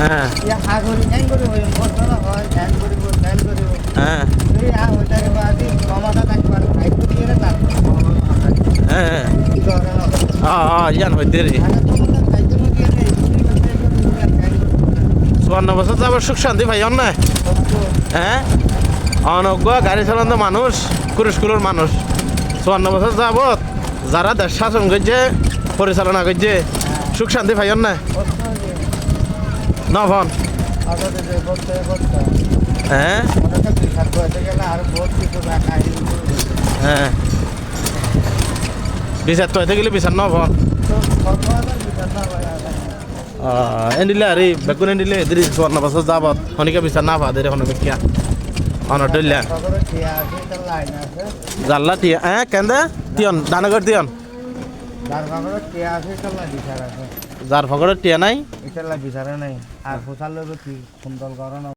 হ্যাঁ ইয়া আগরি ধ্যান করিব বছর হয় ধ্যান করিব হ্যাঁ এই ওইটারে বাদি ক্ষমতা থাকবার দায়িত্ব দিয়ে তার হ্যাঁ ইয়ান হইতে রে দায়িত্ব দিয়ে নেই 54 বছর যাবার সুখ শান্তি ভাই না হ্যাঁ অনজ্ঞ গাড়ি চালানো মানুষ কুরুশকুলোর মানুষ 54 বছর যাবত যারা দেশ শাসন করছে পরিচালনা করছে সুখ শান্তি ভাই না নভন হ্যাঁ হ্যাঁ বিচার তো হইতে গেলে বিচার নভন এন্ডিলে আরে বেগুন এন্ডিলে এদের 54 বছর যাবত হনিকা বিচার না পাদের এখন বেকিয়া অনটইলা জাল্লা টিয়া হ্যাঁ কেন্দা টিয়ন দানগর টিয়ন যার ফগরের টিয়া নাই বিচারে নাই আর ফোসাল কি সুন্দর করানো